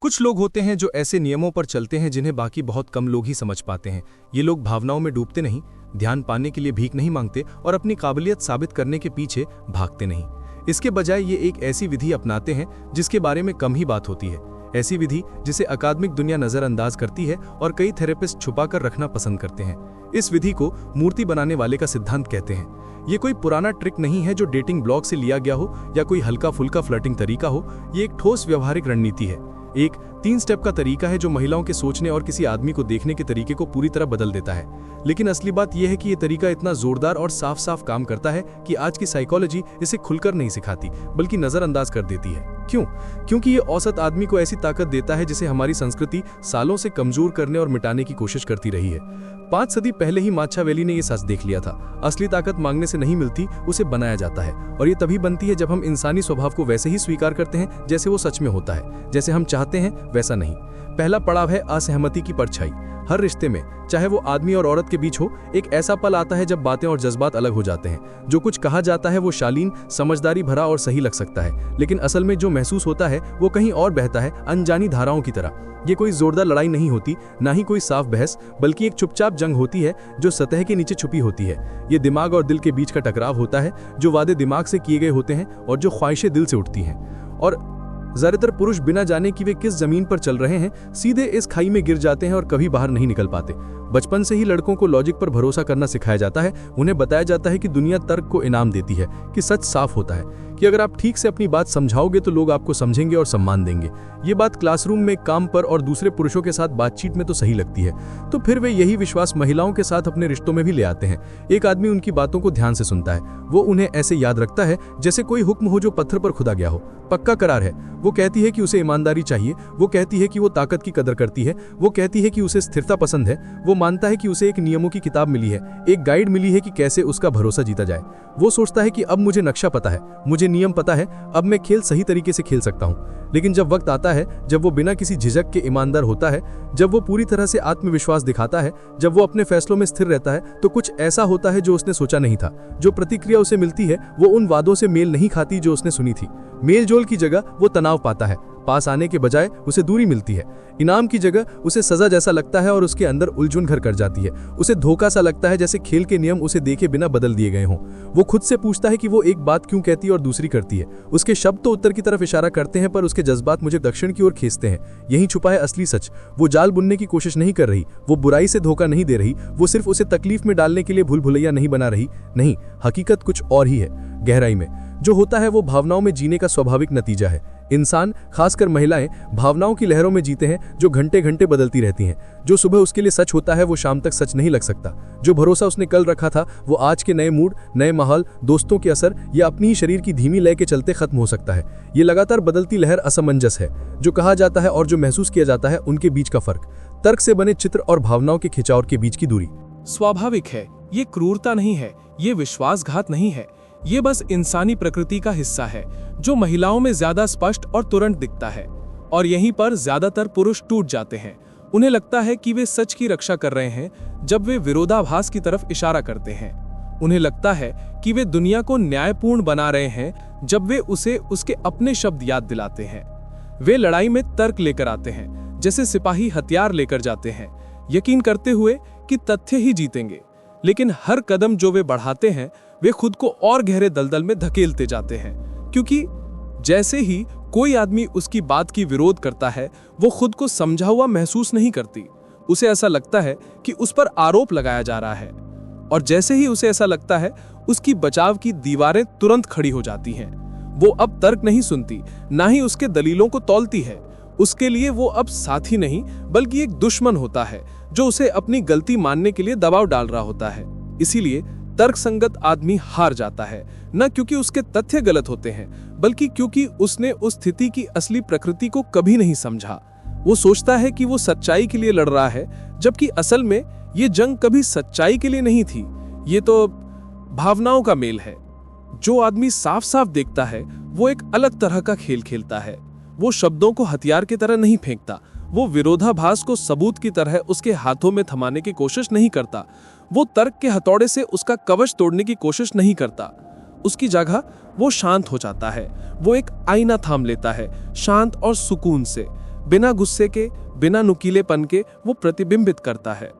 कुछ लोग होते हैं जो ऐसे नियमों पर चलते हैं जिन्हें बाकी बहुत कम लोग ही समझ पाते हैं। ये लोग भावनाओं में डूबते नहीं, ध्यान पाने के लिए भीख नहीं मांगते और अपनी काबिलियत साबित करने के पीछे भागते नहीं। इसके बजाय ये एक ऐसी विधि अपनाते हैं जिसके बारे में कम ही बात होती है। ऐसी विधि जिसे अकादमिक दुनिया नजरअंदाज करती है और कई थेरेपिस्ट छुपाकर रखना पसंद करते हैं। इस विधि को मूर्ति बनाने वाले का सिद्धांत कहते हैं। ये कोई पुराना ट्रिक नहीं है जो डेटिंग ब्लॉग से लिया गया हो या कोई हल्का फुल्का फ्लर्टिंग तरीका हो। ये एक ठोस व्यवहारिक रणनीति है, एक 3 स्टेप का तरीका है जो महिलाओं के सोचने और किसी आदमी को देखने के तरीके को पूरी तरह बदल देता है। लेकिन असली बात यह है कि यह तरीका इतना जोरदार और साफ साफ काम करता है कि आज की साइकोलॉजी इसे खुलकर नहीं सिखाती बल्कि नजरअंदाज कर देती है। क्यों? क्योंकि ये औसत आदमी को ऐसी ताकत देता है जिसे हमारी संस्कृति सालों से कमजोर करने और मिटाने की कोशिश करती रही है। 5 सदी पहले ही माच्छावेली ने यह सच देख लिया था। असली ताकत मांगने से नहीं मिलती, उसे बनाया जाता है। और ये तभी बनती है जब हम इंसानी स्वभाव को वैसे ही स्वीकार करते हैं जैसे वो सच में होता है। जैसे हम चाहते हैं वैसा नहीं। पहला पड़ाव है असहमति की परछाई। हर रिश्ते में, चाहे वो आदमी और औरत के बीच हो, एक ऐसा पल आता है जब बातें और जज्बात अलग हो जाते हैं। जो कुछ कहा जाता है वो शालीन, समझदारी भरा और सही लग सकता है, लेकिन असल में जो महसूस होता है वो कहीं और बहता है, अनजानी धाराओं की तरह। ये कोई जोरदार लड़ाई नहीं होती, ना ही कोई साफ बहस, बल्कि एक चुपचाप जंग होती है जो सतह के नीचे छुपी होती है। ये दिमाग और दिल के बीच का टकराव होता है, जो वादे दिमाग से किए गए होते हैं और जो ख्वाहिशें दिल से उठती हैं। और ज्यादातर पुरुष बिना जाने कि वे किस जमीन पर चल रहे हैं सीधे इस खाई में गिर जाते हैं और कभी बाहर नहीं निकल पाते। बचपन से ही लड़कों को लॉजिक पर भरोसा करना सिखाया जाता है। उन्हें बताया जाता है कि दुनिया तर्क को इनाम देती है, कि सच साफ होता है, कि अगर आप ठीक से अपनी बात समझाओगे तो लोग आपको समझेंगे और सम्मान देंगे। ये बात क्लासरूम में, काम पर और दूसरे पुरुषों के साथ बातचीत में तो सही लगती है, तो फिर वे यही विश्वास महिलाओं के साथ अपने रिश्तों में भी ले आते हैं। एक आदमी उनकी बातों को ध्यान से सुनता है, वो उन्हें ऐसे याद रखता है जैसे कोई हुक्म हो जो पत्थर पर खुदा गया हो। पक्का करार है। वो कहती है कि उसे ईमानदारी चाहिए, वो कहती है कि वो ताकत की कदर करती है, वो कहती है कि उसे स्थिरता पसंद है, वो मानता है कि उसे एक नियमों की किताब मिली है, एक गाइड मिली है कि कैसे उसका भरोसा जीता जाए। वो सोचता है कि अब मुझे नक्शा पता है, मुझे नियम पता है, अब मैं खेल सही तरीके से खेल सकता हूँ। लेकिन जब वक्त आता है, जब वो बिना किसी झिझक के ईमानदार होता है, जब वो पूरी तरह से आत्मविश्वास दिखाता है, जब वो अपने फैसलों में स्थिर रहता है, तो कुछ ऐसा होता है जो उसने सोचा नहीं था। जो प्रतिक्रिया उसे मिलती है वो उन वादों से मेल नहीं खाती जो उसने सुनी थी। मेल जोल की जगह वो तनाव पाता है, पास आने के बजाय उसे दूरी मिलती है। इनाम की जगह उसे सजा जैसा लगता है और उसके अंदर उलझन घर कर जाती है। उसे धोखा सा लगता है, जैसे खेल के नियम उसे देखे बिना बदल दिए गए हों। वो खुद से पूछता है कि वो एक बात क्यों कहती है और दूसरी करती है। उसके शब्द तो उत्तर की तरफ इशारा करते हैं पर उसके जज्बात मुझे दक्षिण की ओर खींचते हैं। यही छुपा है असली सच। वो जाल बुनने की कोशिश नहीं कर रही, वो बुराई से धोखा नहीं दे रही, वो सिर्फ उसे तकलीफ में डालने के लिए भूल भुलैया नहीं बना रही। नहीं, हकीकत कुछ और ही है। गहराई में जो होता है वो भावनाओं में जीने का स्वाभाविक नतीजा है। इंसान, खासकर महिलाएं, भावनाओं की लहरों में जीते हैं जो घंटे घंटे बदलती रहती हैं। जो सुबह उसके लिए सच होता है वो शाम तक सच नहीं लग सकता। जो भरोसा उसने कल रखा था वो आज के नए मूड, नए माहौल, दोस्तों के असर या अपनी ही शरीर की धीमी लय के चलते खत्म हो सकता है। ये लगातार बदलती लहर असमंजस है। जो कहा जाता है और जो महसूस किया जाता है उनके बीच का फर्क, तर्क से बने चित्र और भावनाओं के खिंचाव के बीच की दूरी। स्वाभाविक है। ये क्रूरता नहीं है, ये विश्वासघात नहीं है, ये बस इंसानी प्रकृति का हिस्सा है जो महिलाओं में ज्यादा स्पष्ट और तुरंत दिखता है। और यहीं पर ज्यादातर पुरुष टूट जाते हैं। उन्हें लगता है कि वे सच की रक्षा कर रहे हैं जब वे विरोधाभास की तरफ इशारा करते हैं। उन्हें लगता है कि वे दुनिया को न्यायपूर्ण बना रहे हैं जब वे उसे उसके अपने शब्द याद दिलाते हैं। वे लड़ाई में तर्क लेकर आते हैं, जैसे सिपाही हथियार लेकर जाते हैं, यकीन करते हुए कि तथ्य ही जीतेंगे। लेकिन हर कदम जो वे बढ़ाते हैं वे खुद को और गहरे दलदल में धकेलते जाते हैं, क्योंकि जैसे ही कोई आदमी उसकी बात की विरोध करता है वो खुद को समझा हुआ महसूस नहीं करती। उसे ऐसा लगता है कि उस पर आरोप लगाया जा रहा है, और जैसे ही उसे ऐसा लगता है उसकी बचाव की दीवारें तुरंत खड़ी हो जाती हैं। वो अब तर्क नहीं सुनती, ना ही उसके दलीलों को तौलती है। उसके लिए वो अब साथी नहीं बल्कि एक दुश्मन होता है जो उसे अपनी गलती मानने के लिए दबाव डाल रहा होता है। इसीलिए तर्कसंगत आदमी हार जाता है, न क्योंकि उसके तथ्य गलत होते हैं बल्कि क्योंकि उसने उस स्थिति की असली प्रकृति को कभी नहीं समझा। वो सोचता है कि वो सच्चाई के लिए लड़ रहा है, जबकि असल में ये जंग कभी सच्चाई के लिए नहीं थी। ये तो भावनाओं का मेल है। जो आदमी साफ साफ देखता है वो एक अलग तरह का खेल खेलता है। वो शब्दों को हथियार की तरह नहीं फेंकता, वो विरोधाभास को सबूत की तरह उसके हाथों में थमाने की कोशिश नहीं करता, वो तर्क के हथौड़े से उसका कवच तोड़ने की कोशिश नहीं करता। उसकी जगह वो शांत हो जाता है। वो एक आईना थाम लेता है, शांत और सुकून से। बिना गुस्से के, बिना नुकीलेपन के वो प्रतिबिंबित करता है।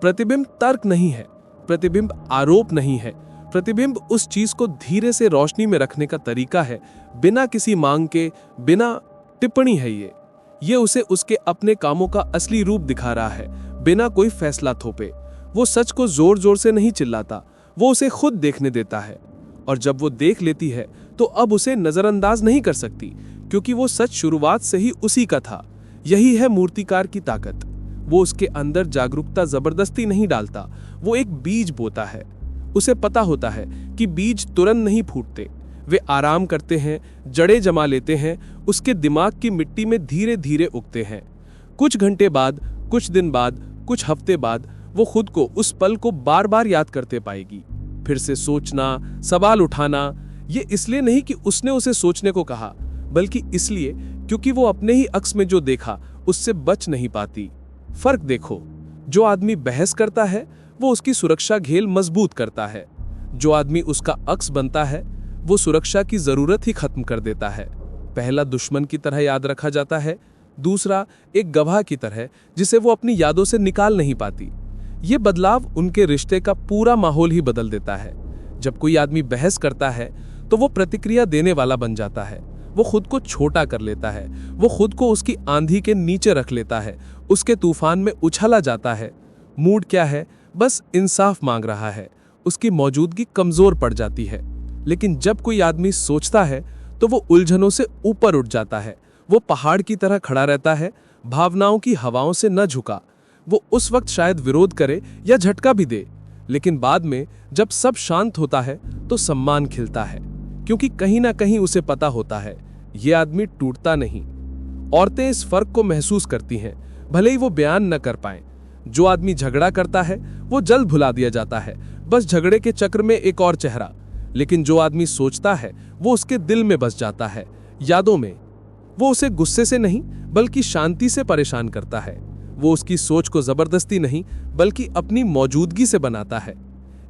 प्रतिबिंब तर्क नहीं है, प्रतिबिंब आरोप नहीं है, प्रतिबिंब उस चीज को धीरे से रोशनी में रखने का तरीका है, बिना किसी मांग के, बिना टिप्पणी है ये उसे उसके अपने कामों का असली रूप दिखा रहा है, बिना कोई फैसला थोपे। वो सच को जोर जोर से नहीं चिल्लाता, वो उसे खुद देखने देता है। और जब वो देख लेती है तो अब उसे नजरअंदाज नहीं कर सकती, क्योंकि वो सच शुरुआत से ही उसी का था। यही है मूर्तिकार की ताकत। वो उसके अंदर जागरूकता जबरदस्ती नहीं डालता, वो एक बीज बोता है। उसे पता होता है कि बीज तुरंत नहीं फूटते, वे आराम करते हैं, जड़ें जमा लेते हैं, उसके दिमाग की मिट्टी में धीरे धीरे उगते हैं। कुछ घंटे बाद, कुछ दिन बाद, कुछ हफ्ते बाद वो खुद को उस पल को बार बार याद करते पाएगी। फिर से सोचना, सवाल उठाना, ये इसलिए नहीं कि उसने उसे सोचने को कहा, बल्कि इसलिए क्योंकि वो अपने ही अक्स में जो देखा उससे बच नहीं पाती। फर्क देखो, जो आदमी बहस करता है वो उसकी सुरक्षा घेल मजबूत करता है, जो आदमी उसका अक्स बनता है वो सुरक्षा की जरूरत ही खत्म कर देता है। पहला दुश्मन की तरह याद रखा जाता है, दूसरा एक गवाह की तरह जिसे वो अपनी यादों से निकाल नहीं पाती। ये बदलाव उनके रिश्ते का पूरा माहौल ही बदल देता है। जब कोई आदमी बहस करता है तो वो प्रतिक्रिया देने वाला बन जाता है, वो खुद को छोटा कर लेता है, वो खुद को उसकी आंधी के नीचे रख लेता है, उसके तूफान में उछला जाता है। मूड क्या है? बस इंसाफ मांग रहा है, उसकी मौजूदगी कमजोर पड़ जाती है। लेकिन जब कोई आदमी सोचता है तो वो उलझनों से ऊपर उठ जाता है, वो पहाड़ की तरह खड़ा रहता है, भावनाओं की हवाओं से न झुका। वो उस वक्त शायद विरोध करे या झटका भी दे, लेकिन बाद में जब सब शांत होता है तो सम्मान खिलता है, क्योंकि कहीं ना कहीं उसे पता होता है ये आदमी टूटता नहीं। औरतें इस फर्क को महसूस करती हैं, भले ही वो बयान न कर पाएं। जो आदमी झगड़ा करता है वो जल्द भुला दिया जाता है, बस झगड़े के चक्र में एक और चेहरा। लेकिन जो आदमी सोचता है वो उसके दिल में बस जाता है, यादों में। वो उसे गुस्से से नहीं बल्कि शांति से परेशान करता है। वो उसकी सोच को जबरदस्ती नहीं बल्कि अपनी मौजूदगी से बनाता है।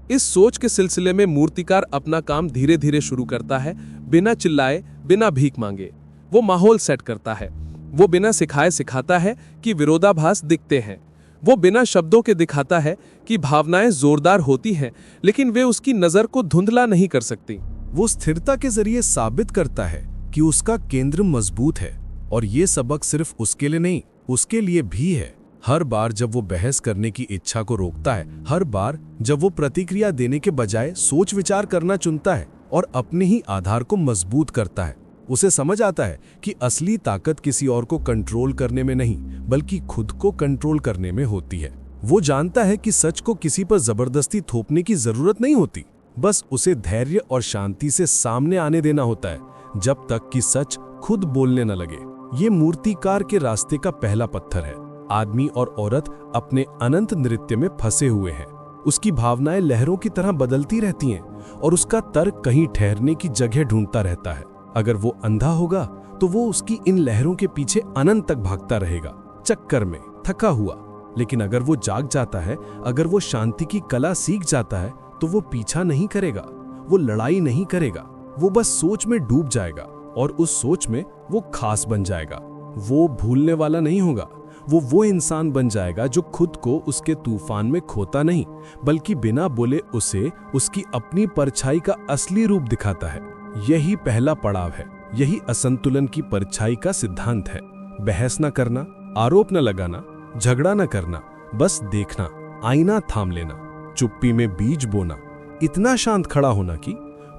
इस सोच के सिलसिले में मूर्तिकार अपना काम धीरे धीरे शुरू करता है, बिना चिल्लाए, बिना भीख मांगे। वो माहौल सेट करता है, वो बिना सिखाए सिखाता है कि विरोधाभास दिखते हैं। वो बिना शब्दों के दिखाता है कि भावनाएं जोरदार होती हैं, लेकिन वे उसकी नजर को धुंधला नहीं कर सकती। वो स्थिरता के जरिए साबित करता है कि उसका केंद्र मजबूत है, और ये सबक सिर्फ उसके लिए नहीं, उसके लिए भी है। हर बार जब वो बहस करने की इच्छा को रोकता है, हर बार जब वो प्रतिक्रिया देने के बजाय सोच विचार करना चुनता है और अपने ही आधार को मजबूत करता है, उसे समझ आता है कि असली ताकत किसी और को कंट्रोल करने में नहीं बल्कि खुद को कंट्रोल करने में होती है। वो जानता है कि सच को किसी पर जबरदस्ती थोपने की जरूरत नहीं होती, बस उसे धैर्य और शांति से सामने आने देना होता है, जब तक कि सच खुद बोलने न लगे। ये मूर्तिकार के रास्ते का पहला पत्थर है। आदमी और औरत अपने अनंत नृत्य में फंसे हुए हैं। उसकी भावनाएं लहरों की तरह बदलती रहती हैं और उसका तर्क कहीं ठहरने की जगह ढूंढता रहता है। अगर वो अंधा होगा तो वो उसकी इन लहरों के पीछे अनंत तक भागता रहेगा, चक्कर में, थका हुआ। लेकिन अगर वो जाग जाता है, अगर वो शांति की कला सीख जाता है, तो वो पीछा नहीं करेगा, वो लड़ाई नहीं करेगा, वो बस सोच में डूब जाएगा और उस सोच में वो खास बन जाएगा। वो भूलने वाला नहीं होगा, वो इंसान बन जाएगा जो खुद को उसके तूफान में खोता नहीं बल्कि बिना बोले उसे उसकी अपनी परछाई का असली रूप दिखाता है। यही पहला पड़ाव है, यही असंतुलन की परछाई का सिद्धांत है। बहस न करना, आरोप न लगाना, झगड़ा न करना, बस देखना, आईना थाम लेना, चुप्पी में बीज बोना, इतना शांत खड़ा होना कि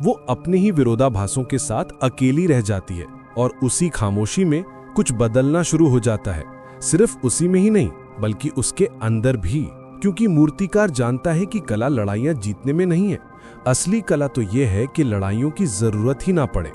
वो अपने ही विरोधाभासों के साथ अकेली रह जाती है और उसी खामोशी में कुछ बदलना शुरू हो जाता है। सिर्फ उसी में ही नहीं बल्कि उसके अंदर भी, क्योंकि मूर्तिकार जानता है कि कला लड़ाइयां जीतने में नहीं है, असली कला तो यह है कि लड़ाइयों की जरूरत ही ना पड़े।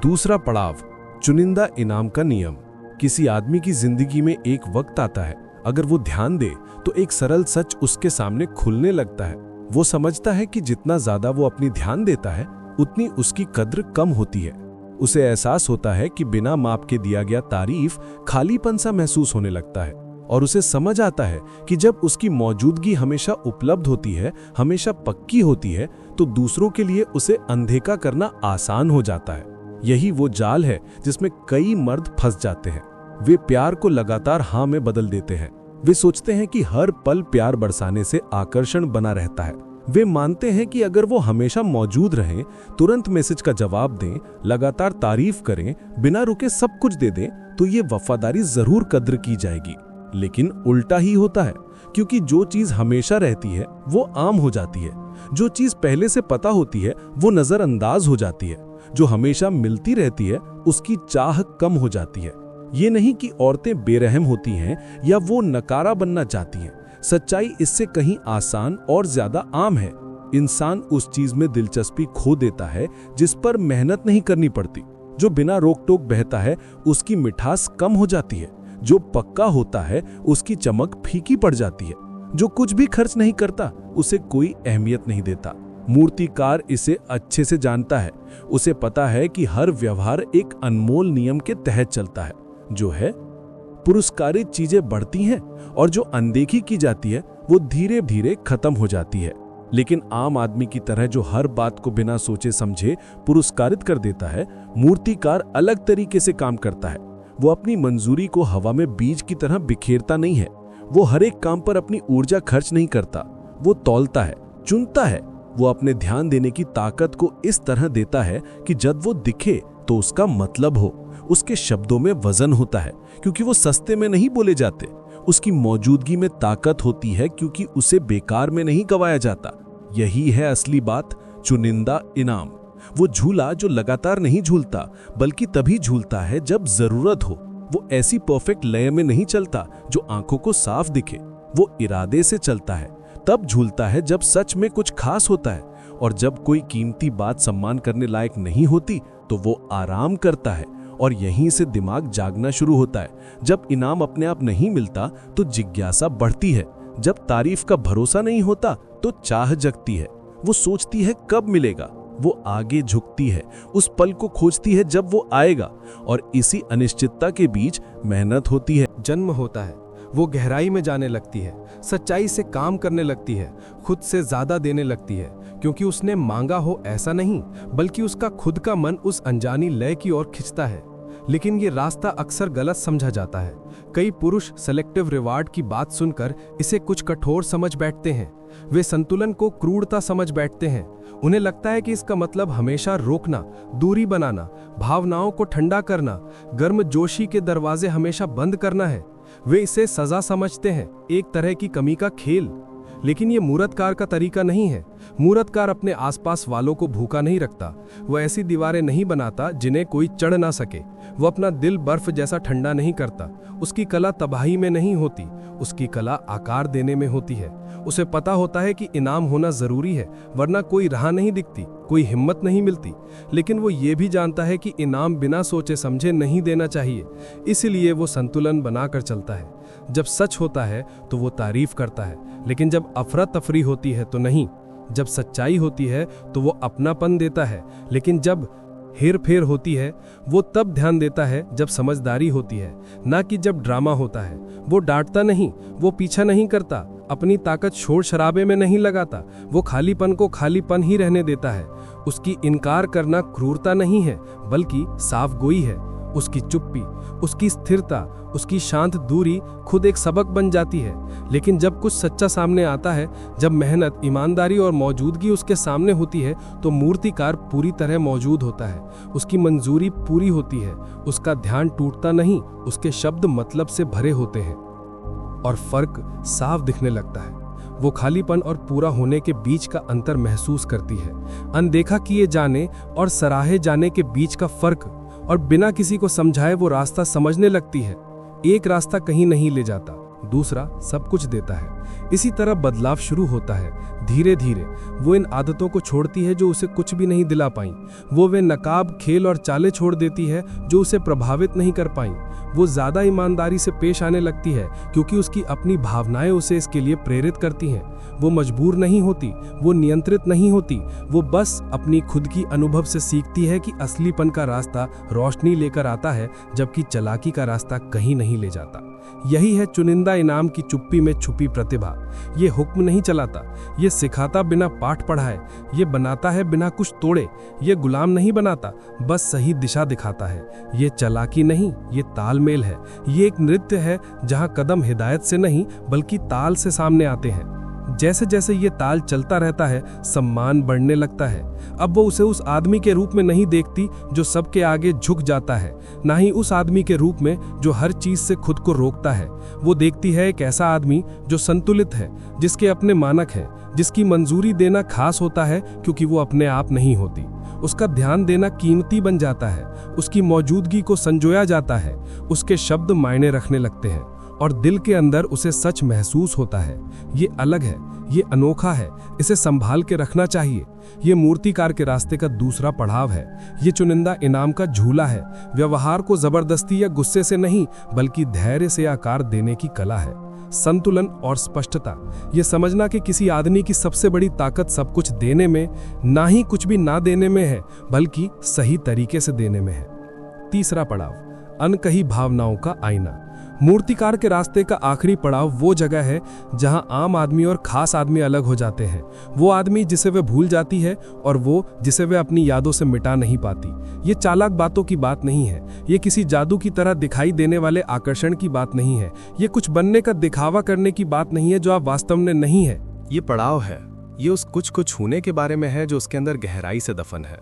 दूसरा पड़ाव, चुनिंदा इनाम का नियम। किसी आदमी की जिंदगी में एक वक्त आता है, अगर वो ध्यान दे तो एक सरल सच उसके सामने खुलने लगता है। वो समझता है कि जितना ज्यादा वो अपनी ध्यान देता है उतनी उसकी कद्र कम होती है। उसे एहसास होता है कि बिना माप के दिया गया तारीफ खालीपन सा महसूस होने लगता है, और उसे समझ आता है कि जब उसकी मौजूदगी हमेशा उपलब्ध होती है, हमेशा पक्की होती है, तो दूसरों के लिए उसे अनदेखा करना आसान हो जाता है। यही वो जाल है जिसमें कई मर्द फंस जाते हैं। वे प्यार को लगातार हाँ में बदल देते हैं। वे सोचते हैं कि हर पल प्यार बरसाने से आकर्षण बना रहता है। वे मानते हैं कि अगर वो हमेशा मौजूद रहें, तुरंत मैसेज का जवाब दें, लगातार तारीफ करें, बिना रुके सब कुछ दे दें, तो ये वफादारी जरूर कद्र की जाएगी। लेकिन उल्टा ही होता है, क्योंकि जो चीज हमेशा रहती है वो आम हो जाती है। जो चीज पहले से पता होती है वो नजरअंदाज हो जाती है। जो हमेशा मिलती रहती है उसकी चाह कम हो जाती है। ये नहीं कि औरतें बेरहम होती हैं या वो नकारा बनना चाहती हैं। सच्चाई इससे कहीं आसान और ज्यादा आम है। इंसान उस चीज में दिलचस्पी खो देता है जिस पर मेहनत नहीं करनी पड़ती। जो बिना रोक टोक बहता है उसकी मिठास कम हो जाती है। जो पक्का होता है उसकी चमक फीकी पड़ जाती है। जो कुछ भी खर्च नहीं करता उसे कोई अहमियत नहीं देता। मूर्तिकार इसे अच्छे से जानता है। उसे पता है कि हर व्यवहार एक अनमोल नियम के तहत चलता है, जो है पुरस्कारित चीजें बढ़ती हैं और जो अनदेखी की जाती है वो धीरे धीरे खत्म हो जाती है। लेकिन आम आदमी की तरह जो हर बात को बिना सोचे समझे पुरस्कारित कर देता है, मूर्तिकार अलग तरीके से काम करता है। वो अपनी मंजूरी को हवा में बीज की तरह बिखेरता नहीं है। वो हर एक काम पर अपनी ऊर्जा खर्च नहीं करता। वो तौलता है, चुनता है। वो अपने ध्यान देने की ताकत को इस तरह देता है कि जब वो दिखे तो उसका मतलब हो। उसके शब्दों में वजन होता है क्योंकि वो सस्ते में नहीं बोले जाते। उसकी मौजूदगी में ताकत होती है क्योंकि उसे बेकार में नहीं गवाया जाता। यही है असली बात, चुनिंदा इनाम। वो झूला जो लगातार नहीं झूलता बल्कि तभी झूलता है जब जरूरत हो। वो ऐसी परफेक्ट लय में नहीं चलता जो आंखों को साफ दिखे। वो इरादे से चलता है, तब झूलता है जब सच में कुछ खास होता है। और जब कोई कीमती बात सम्मान करने लायक नहीं होती तो वो आराम करता है। और यहीं से दिमाग जागना शुरू होता है। जब इनाम अपने आप नहीं मिलता तो जिज्ञासा बढ़ती है। जब तारीफ का भरोसा नहीं होता तो चाह जगती है। वो सोचती है कब मिलेगा। वो आगे झुकती है, उस पल को खोजती है जब वो आएगा। और इसी अनिश्चितता के बीच मेहनत होती है, जन्म होता है। वो गहराई में जाने लगती है, सच्चाई से काम करने लगती है, खुद से ज्यादा देने लगती है। क्योंकि उसने मांगा हो ऐसा नहीं, बल्कि उसका खुद का मन उस अनजानी लय की ओर खिंचता है। लेकिन ये रास्ता अक्सर गलत समझा जाता है। कई पुरुष सेलेक्टिव रिवार्ड की बात सुनकर इसे कुछ कठोर समझ बैठते हैं। वे संतुलन को क्रूरता समझ बैठते हैं। उन्हें लगता है कि इसका मतलब हमेशा रोकना, दूरी बनाना, भावनाओं को ठंडा करना, गर्मजोशी के दरवाजे हमेशा बंद करना है। वे इसे सजा समझते हैं, एक तरह की कमी का खेल। लेकिन ये मूर्तकार का तरीका नहीं है। मूर्तकार अपने आसपास वालों को भूखा नहीं रखता। वो ऐसी दीवारें नहीं बनाता जिन्हें कोई चढ़ ना सके। वो अपना दिल बर्फ जैसा ठंडा नहीं करता। उसकी कला तबाही में नहीं होती, उसकी कला आकार देने में होती है। उसे पता होता है कि इनाम होना जरूरी है, वरना कोई राह नहीं दिखती, कोई हिम्मत नहीं मिलती। लेकिन वो ये भी जानता है कि इनाम बिना सोचे समझे नहीं देना चाहिए। इसलिए वो संतुलन बनाकर चलता है। जब सच होता है तो वो तारीफ करता है, लेकिन जब अफरा तफरी होती है तो नहीं। जब सच्चाई होती है तो वो अपनापन देता है, लेकिन जब हेर फेर होती है वो तब ध्यान देता है जब समझदारी होती है, ना कि जब ड्रामा होता है। वो डांटता नहीं, वो पीछा नहीं करता, अपनी ताकत शोर शराबे में नहीं लगाता। वो खालीपन को खालीपन ही रहने देता है। उसकी इनकार करना क्रूरता नहीं है, बल्कि साफ गोई है। उसकी चुप्पी, उसकी स्थिरता, उसकी शांत दूरी खुद एक सबक बन जाती है। लेकिन जब कुछ सच्चा सामने आता है, जब मेहनत, ईमानदारी और मौजूदगी उसके सामने होती है, तो मूर्तिकार पूरी तरह मौजूद होता है। उसकी मंजूरी पूरी होती है। उसका ध्यान टूटता नहीं, उसके शब्द मतलब से भरे होते हैं और फर्क साफ दिखने लगता है। वो खालीपन और पूरा होने के बीच का अंतर महसूस करती है। अनदेखा किए जाने और सराहे जाने के बीच का फर्क। और बिना किसी को समझाए वो रास्ता समझने लगती है। एक रास्ता कहीं नहीं ले जाता, दूसरा सब कुछ देता है। इसी तरह बदलाव शुरू होता है। धीरे धीरे वो इन आदतों को छोड़ती है जो उसे कुछ भी नहीं दिला पाई। वो वे नकाब, खेल और चालें छोड़ देती है जो उसे प्रभावित नहीं कर पाई। वो ज्यादा ईमानदारी से पेश आने लगती है क्योंकि उसकी अपनी भावनाएं उसे इसके लिए प्रेरित करती हैं। वो मजबूर नहीं होती, वो नियंत्रित नहीं होती। वो बस अपनी खुद की अनुभव से सीखती है कि असलीपन का रास्ता रोशनी लेकर आता है, जबकि चालाकी का रास्ता कहीं नहीं ले जाता। यही है चुनिंदा इनाम की चुप्पी में छुपी प्रतिभा। ये हुक्म नहीं चलाता, ये सिखाता बिना पाठ पढ़ाए, ये बनाता है बिना कुछ तोड़े, ये गुलाम नहीं बनाता, बस सही दिशा दिखाता है। ये चालाकी नहीं, ये तालमेल है। ये एक नृत्य है जहाँ कदम हिदायत से नहीं बल्कि ताल से सामने आते हैं। जैसे जैसे ये ताल चलता रहता है, सम्मान बढ़ने लगता है। अब वो उसे उस आदमी के रूप में नहीं देखती जो सबके आगे झुक जाता है, ना ही उस आदमी के रूप में जो हर चीज से खुद को रोकता है। वो देखती है एक ऐसा आदमी जो संतुलित है, जिसके अपने मानक हैं, जिसकी मंजूरी देना खास होता है क्योंकि वो अपने आप नहीं होती। उसका ध्यान देना कीमती बन जाता है, उसकी मौजूदगी को संजोया जाता है, उसके शब्द मायने रखने लगते हैं और दिल के अंदर उसे सच महसूस होता है। ये अलग है, ये अनोखा है, इसे संभाल के रखना चाहिए। ये मूर्तिकार के रास्ते का दूसरा पड़ाव है। ये चुनिंदा इनाम का झूला है। व्यवहार को जबरदस्ती या गुस्से से नहीं बल्कि धैर्य से आकार देने की कला है। संतुलन और स्पष्टता, ये समझना कि किसी आदमी की सबसे बड़ी ताकत सब कुछ देने में, ना ही कुछ भी ना देने में है, बल्कि सही तरीके से देने में है। तीसरा पड़ाव, अनकही भावनाओं का आईना। मूर्तिकार के रास्ते का आखिरी पड़ाव वो जगह है जहां आम आदमी और खास आदमी अलग हो जाते हैं। वो आदमी जिसे वे भूल जाती है और वो जिसे वे अपनी यादों से मिटा नहीं पाती। ये चालाक बातों की बात नहीं है, ये किसी जादू की तरह दिखाई देने वाले आकर्षण की बात नहीं है, ये कुछ बनने का दिखावा करने की बात नहीं है जो आप वास्तव में नहीं है। ये पड़ाव है, ये उस कुछ को छूने के बारे में है जो उसके अंदर गहराई से दफन है।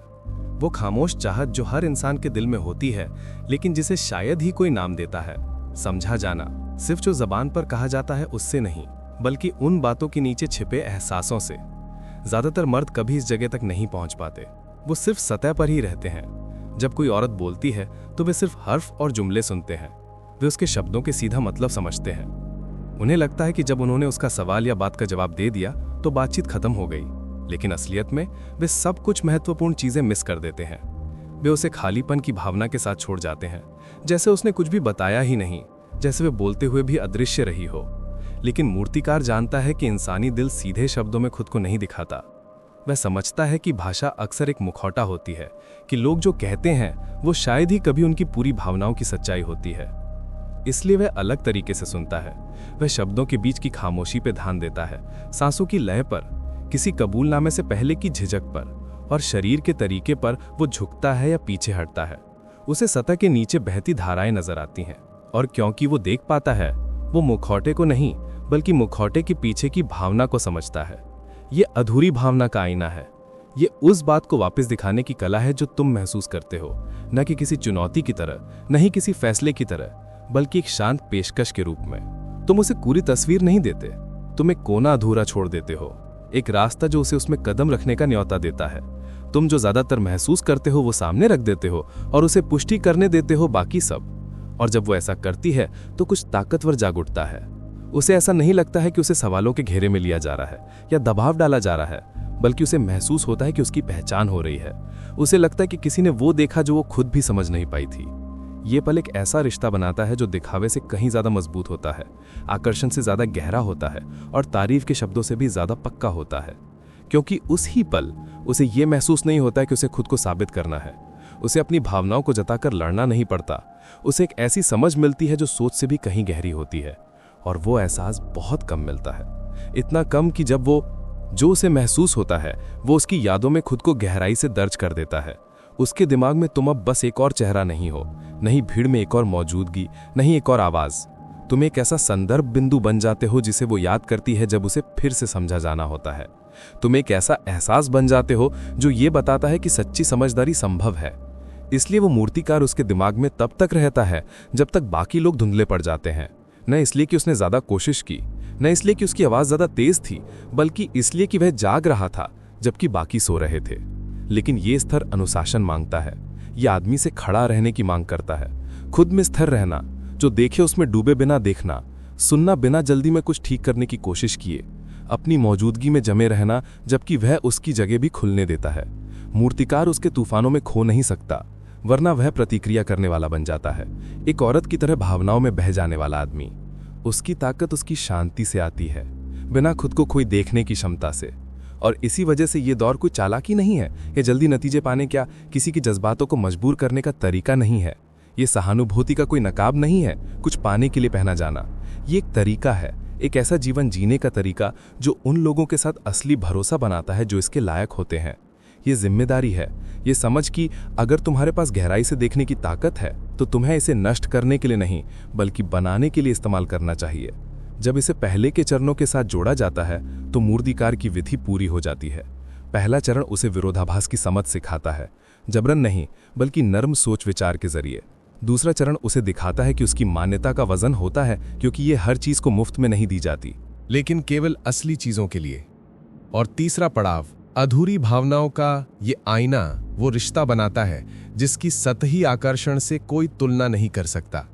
वो खामोश चाहत जो हर इंसान के दिल में होती है, लेकिन जिसे शायद ही कोई नाम देता है। समझा जाना सिर्फ जो जबान पर कहा जाता है उससे नहीं, बल्कि उन बातों के नीचे छिपे एहसासों से। ज्यादातर मर्द कभी इस जगह तक नहीं पहुंच पाते, वो सिर्फ सतह पर ही रहते हैं। जब कोई औरत बोलती है तो वे सिर्फ हर्फ और जुमले सुनते हैं, वे उसके शब्दों के सीधा मतलब समझते हैं। उन्हें लगता है कि जब उन्होंने उसका सवाल या बात का जवाब दे दिया तो बातचीत खत्म हो गई, लेकिन असलियत में वे सब कुछ महत्वपूर्ण चीजें मिस कर देते हैं। वे उसे खालीपन की भावना के साथ छोड़ जाते हैं, जैसे उसने कुछ भी बताया ही नहीं, जैसे वे बोलते हुए भी अदृश्य रही हो। लेकिन मूर्तिकार जानता है कि इंसानी दिल सीधे शब्दों में खुद को नहीं दिखाता। वह समझता है कि भाषा अक्सर एक मुखौटा होती है, कि लोग जो कहते हैं वो शायद ही कभी उनकी पूरी भावनाओं की सच्चाई होती है। इसलिए वह अलग तरीके से सुनता है। वह शब्दों के बीच की खामोशी पे ध्यान देता है, सांसों की लय पर, किसी कबूलनामे से पहले की झिझक पर, और शरीर के तरीके पर वो झुकता है या पीछे हटता है। उसे सतह के नीचे बहती धाराएं नजर आती हैं, और क्योंकि वो देख पाता है, वो मुखौटे को नहीं बल्कि मुखौटे के पीछे की भावना को समझता है। ये अधूरी भावना का आईना है। ये उस बात को वापस दिखाने की कला है जो तुम महसूस करते हो, न कि किसी चुनौती की तरह, न ही किसी फैसले की तरह, बल्कि एक शांत पेशकश के रूप में। तुम उसे पूरी तस्वीर नहीं देते, तुम एक कोना अधूरा छोड़ देते हो, एक रास्ता जो उसे उसमें कदम रखने का न्योता देता है। तुम जो ज्यादातर महसूस करते हो वो सामने रख देते हो और उसे पुष्टि करने देते हो बाकी सब। और जब वो ऐसा करती है तो कुछ ताकतवर जाग उठता है। उसे ऐसा नहीं लगता है कि उसे सवालों के घेरे में लिया जा रहा है या दबाव डाला जा रहा है, बल्कि उसे महसूस होता है कि उसकी पहचान हो रही है। उसे लगता है कि किसी ने वो देखा जो वो खुद भी समझ नहीं पाई थी। ये पल एक ऐसा रिश्ता बनाता है जो दिखावे से कहीं ज्यादा मजबूत होता है, आकर्षण से ज्यादा गहरा होता है और तारीफ के शब्दों से भी ज्यादा पक्का होता है। क्योंकि उस ही पल उसे ये महसूस नहीं होता है कि उसे खुद को साबित करना है। उसे अपनी भावनाओं को जताकर लड़ना नहीं पड़ता। उसे एक ऐसी समझ मिलती है जो सोच से भी कहीं गहरी होती है, और वो एहसास बहुत कम मिलता है। इतना कम कि जब वो जो उसे महसूस होता है वो उसकी यादों में खुद को गहराई से दर्ज कर देता है। उसके दिमाग में तुम अब बस एक और चेहरा नहीं हो, नहीं भीड़ में एक और मौजूदगी, नहीं एक और आवाज। तुम एक ऐसा संदर्भ बिंदु बन जाते हो जिसे वो याद करती है जब उसे फिर से समझा जाना होता है। तुम एक ऐसा एहसास बन जाते हो जो ये बताता है कि सच्ची समझदारी संभव है। इसलिए वो मूर्तिकार उसके दिमाग में तब तक रहता है जब तक बाकी लोग धुंधले पड़ जाते हैं। न इसलिए कि उसने ज्यादा कोशिश की, न इसलिए कि उसकी आवाज ज्यादा तेज थी, बल्कि इसलिए कि वह जाग रहा था जबकि बाकी सो रहे थे। लेकिन ये स्तर अनुशासन मांगता है। यह आदमी से खड़ा रहने की मांग करता है, खुद में स्थिर रहना, जो देखे उसमें डूबे बिना देखना, सुनना बिना जल्दी में कुछ ठीक करने की कोशिश किए, अपनी मौजूदगी में जमे रहना जबकि वह उसकी जगह भी खुलने देता है। मूर्तिकार उसके तूफानों में खो नहीं सकता, वरना वह प्रतिक्रिया करने वाला बन जाता है, एक औरत की तरह भावनाओं में बह जाने वाला आदमी। उसकी ताकत उसकी शांति से आती है, बिना खुद को कोई देखने की क्षमता से। और इसी वजह से ये दौर कोई चालाकी नहीं है, ये जल्दी नतीजे पाने क्या किसी के जज्बातों को मजबूर करने का तरीका नहीं है। ये सहानुभूति का कोई नकाब नहीं है, कुछ पाने के लिए पहना जाना। ये एक तरीका है, एक ऐसा जीवन जीने का तरीका जो उन लोगों के साथ असली भरोसा बनाता है जो इसके लायक होते हैं। ये जिम्मेदारी है, ये समझ कि अगर तुम्हारे पास गहराई से देखने की ताकत है तो तुम्हें इसे नष्ट करने के लिए नहीं बल्कि बनाने के लिए इस्तेमाल करना चाहिए। जब इसे पहले के चरणों के साथ जोड़ा जाता है तो मूर्तिकार की विधि पूरी हो जाती है। पहला चरण उसे विरोधाभास की समझ सिखाता है, जबरन नहीं बल्कि नर्म सोच विचार के जरिए। दूसरा चरण उसे दिखाता है कि उसकी मान्यता का वजन होता है, क्योंकि ये हर चीज को मुफ्त में नहीं दी जाती, लेकिन केवल असली चीजों के लिए। और तीसरा पड़ाव, अधूरी भावनाओं का ये आईना वो रिश्ता बनाता है जिसकी सतही आकर्षण से कोई तुलना नहीं कर सकता।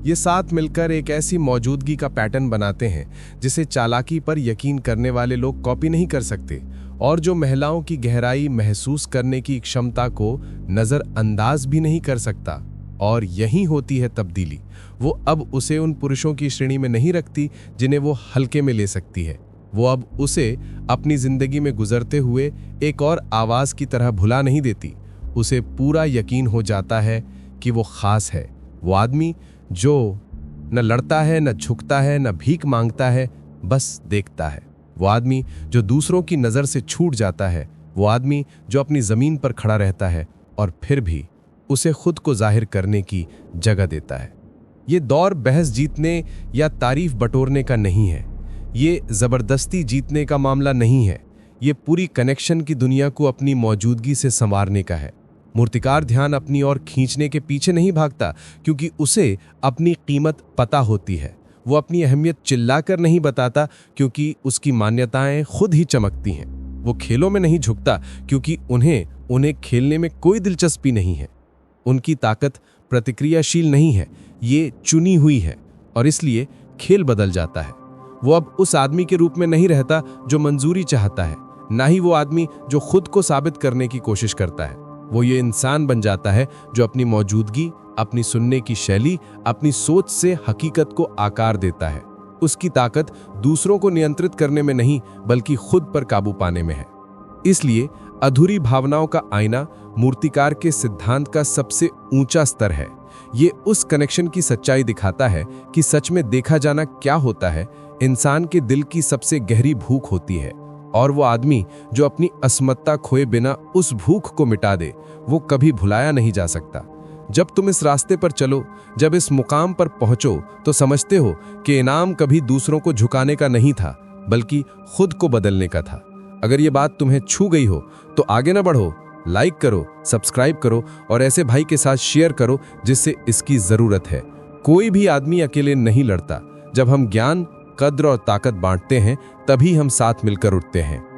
ये साथ मिलकर एक ऐसी मौजूदगी का पैटर्न बनाते हैं जिसे चालाकी पर यकीन करने वाले लोग कॉपी नहीं कर सकते और जो महिलाओं की गहराई महसूस करने की क्षमता को नजरअंदाज भी नहीं कर सकता। और यही होती है तब्दीली। वो अब उसे उन पुरुषों की श्रेणी में नहीं रखती जिन्हें वो हल्के में ले सकती है। वो अब उसे अपनी जिंदगी में गुजरते हुए एक और आवाज की तरह भुला नहीं देती। उसे पूरा यकीन हो जाता है कि वो खास है। वो आदमी जो न लड़ता है, न झुकता है, न भीख मांगता है, बस देखता है। वो आदमी जो दूसरों की नज़र से छूट जाता है। वो आदमी जो अपनी ज़मीन पर खड़ा रहता है और फिर भी उसे खुद को जाहिर करने की जगह देता है। ये दौर बहस जीतने या तारीफ बटोरने का नहीं है। ये ज़बरदस्ती जीतने का मामला नहीं है। ये पूरी कनेक्शन की दुनिया को अपनी मौजूदगी से संवारने का है। मूर्तिकार ध्यान अपनी ओर खींचने के पीछे नहीं भागता, क्योंकि उसे अपनी कीमत पता होती है। वो अपनी अहमियत चिल्लाकर नहीं बताता, क्योंकि उसकी मान्यताएं खुद ही चमकती हैं। वो खेलों में नहीं झुकता, क्योंकि उन्हें खेलने में कोई दिलचस्पी नहीं है। उनकी ताकत प्रतिक्रियाशील नहीं है, ये चुनी हुई है, और इसलिए खेल बदल जाता है। वो अब उस आदमी के रूप में नहीं रहता जो मंजूरी चाहता है, ना ही वो आदमी जो खुद को साबित करने की कोशिश करता है। वो ये इंसान बन जाता है जो अपनी मौजूदगी, अपनी सुनने की शैली, अपनी सोच से हकीकत को आकार देता है। उसकी ताकत दूसरों को नियंत्रित करने में नहीं बल्कि खुद पर काबू पाने में है। इसलिए अधूरी भावनाओं का आईना मूर्तिकार के सिद्धांत का सबसे ऊंचा स्तर है। ये उस कनेक्शन की सच्चाई दिखाता है कि सच में देखा जाना क्या होता है। इंसान के दिल की सबसे गहरी भूख होती है, और वो आदमी जो अपनी असमतता खोए बिना उस भूख को मिटा दे, वो कभी भुलाया नहीं जा सकता। जब तुम इस रास्ते पर चलो, जब इस मुकाम पर पहुंचो, तो समझते हो कि इनाम कभी दूसरों को झुकाने का नहीं था बल्कि खुद को बदलने का था। अगर ये बात तुम्हें छू गई हो तो आगे न बढ़ो, लाइक करो, सब्सक्राइब करो और ऐसे भाई के साथ शेयर करो जिससे इसकी जरूरत है। कोई भी आदमी अकेले नहीं लड़ता। जब हम ज्ञान, कद्र और ताकत बांटते हैं तभी हम साथ मिलकर उठते हैं।